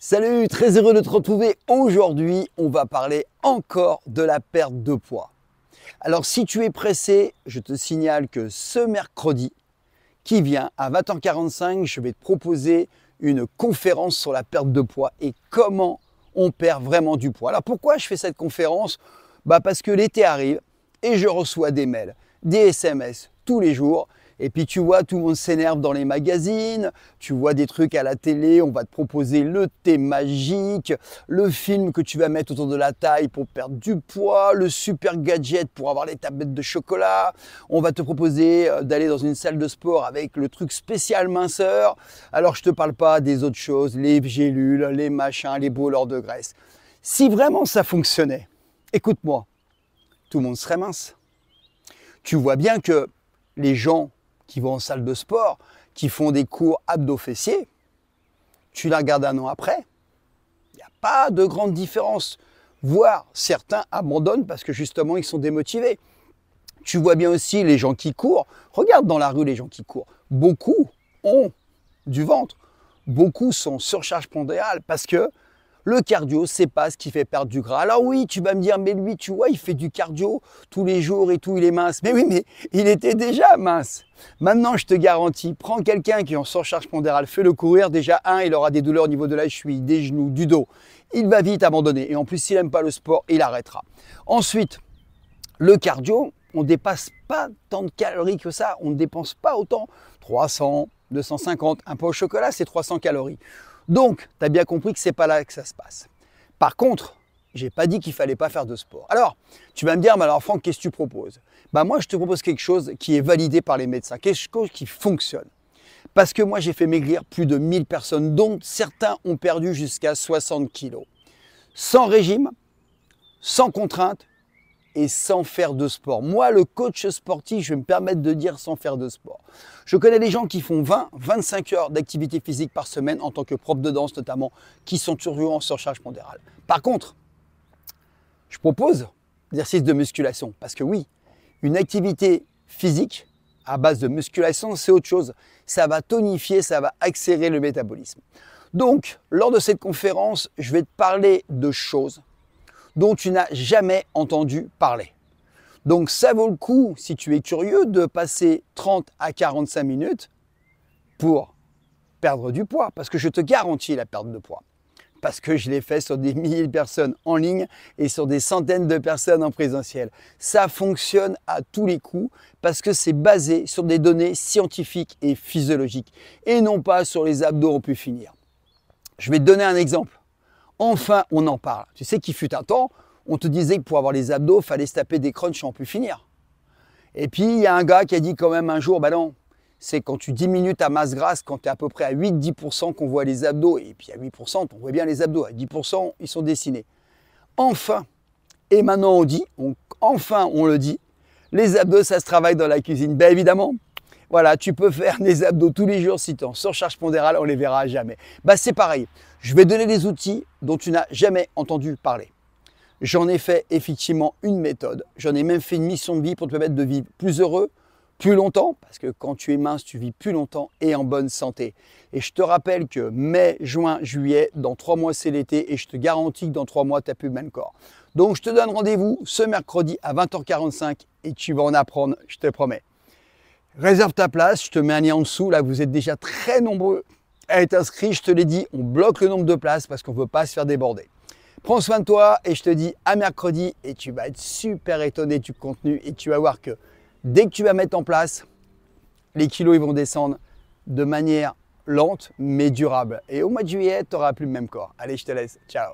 Salut, très heureux de te retrouver. Aujourd'hui, on va parler encore de la perte de poids. Alors si tu es pressé, je te signale que ce mercredi qui vient à 20h45, je vais te proposer une conférence sur la perte de poids et comment on perd vraiment du poids. Alors pourquoi je fais cette conférence? Parce que l'été arrive et je reçois des mails, des SMS tous les jours. Et puis tu vois, tout le monde s'énerve dans les magazines, tu vois des trucs à la télé, on va te proposer le thé magique, le film que tu vas mettre autour de la taille pour perdre du poids, le super gadget pour avoir les tablettes de chocolat, on va te proposer d'aller dans une salle de sport avec le truc spécial minceur. Alors je te parle pas des autres choses, les gélules, les machins, les brûleurs de graisse. Si vraiment ça fonctionnait, écoute-moi, tout le monde serait mince. Tu vois bien que les gens qui vont en salle de sport, qui font des cours abdos-fessiers, tu la regardes un an après, il n'y a pas de grande différence. Voire certains abandonnent parce que justement ils sont démotivés. Tu vois bien aussi les gens qui courent, regarde dans la rue les gens qui courent, beaucoup ont du ventre, beaucoup sont surcharge pondérale parce que le cardio, c'est pas ce qui fait perdre du gras. Alors oui, tu vas me dire, mais lui, tu vois, il fait du cardio tous les jours et tout, il est mince. Mais oui, mais il était déjà mince. Maintenant, je te garantis, prends quelqu'un qui est en surcharge pondérale, fais-le courir. Déjà, il aura des douleurs au niveau de la cheville, des genoux, du dos. Il va vite abandonner. Et en plus, s'il n'aime pas le sport, il arrêtera. Ensuite, le cardio, on ne dépasse pas tant de calories que ça. On ne dépense pas autant. 300, 250, un pot au chocolat, c'est 300 calories. Donc, tu as bien compris que ce n'est pas là que ça se passe. Par contre, je n'ai pas dit qu'il ne fallait pas faire de sport. Alors, tu vas me dire, mais alors Franck, qu'est-ce que tu proposes? Moi, je te propose quelque chose qui est validé par les médecins, quelque chose qui fonctionne. Parce que moi, j'ai fait maigrir plus de 1000 personnes, dont certains ont perdu jusqu'à 60 kilos. Sans régime, sans contrainte et sans faire de sport. Moi, le coach sportif, je vais me permettre de dire sans faire de sport. Je connais des gens qui font 20-25 heures d'activité physique par semaine en tant que prof de danse notamment, qui sont toujours en surcharge pondérale. Par contre, je propose l'exercice de musculation parce que oui, une activité physique à base de musculation, c'est autre chose. Ça va tonifier, ça va accélérer le métabolisme. Donc, lors de cette conférence, je vais te parler de choses dont tu n'as jamais entendu parler. Donc ça vaut le coup, si tu es curieux, de passer 30 à 45 minutes pour perdre du poids, parce que je te garantis la perte de poids. Parce que je l'ai fait sur des milliers de personnes en ligne et sur des centaines de personnes en présentiel. Ça fonctionne à tous les coups parce que c'est basé sur des données scientifiques et physiologiques et non pas sur les abdos en pu finir. Je vais te donner un exemple. Enfin, on en parle. Tu sais qu'il fut un temps, on te disait que pour avoir les abdos, il fallait se taper des crunchs en plus finir. Et puis, il y a un gars qui a dit quand même un jour, non, c'est quand tu diminues ta masse grasse, quand tu es à peu près à 8-10% qu'on voit les abdos. Et puis à 8%, on voit bien les abdos. À 10%, ils sont dessinés. Enfin, et maintenant on dit, enfin on le dit, les abdos, ça se travaille dans la cuisine. Bien évidemment. Voilà, tu peux faire des abdos tous les jours si tu es en surcharge pondérale, on ne les verra jamais. C'est pareil, je vais donner des outils dont tu n'as jamais entendu parler. J'en ai fait effectivement une méthode, j'en ai même fait une mission de vie pour te permettre de vivre plus heureux, plus longtemps, parce que quand tu es mince, tu vis plus longtemps et en bonne santé. Et je te rappelle que mai, juin, juillet, dans 3 mois c'est l'été et je te garantis que dans 3 mois tu n'as plus le même corps. Donc je te donne rendez-vous ce mercredi à 20h45 et tu vas en apprendre, je te promets. Réserve ta place, je te mets un lien en dessous, là vous êtes déjà très nombreux à être inscrits, je te l'ai dit, on bloque le nombre de places parce qu'on ne veut pas se faire déborder. Prends soin de toi et je te dis à mercredi et tu vas être super étonné du contenu et tu vas voir que dès que tu vas mettre en place, les kilos ils vont descendre de manière lente mais durable. Et au mois de juillet, tu n'auras plus le même corps. Allez, je te laisse, ciao.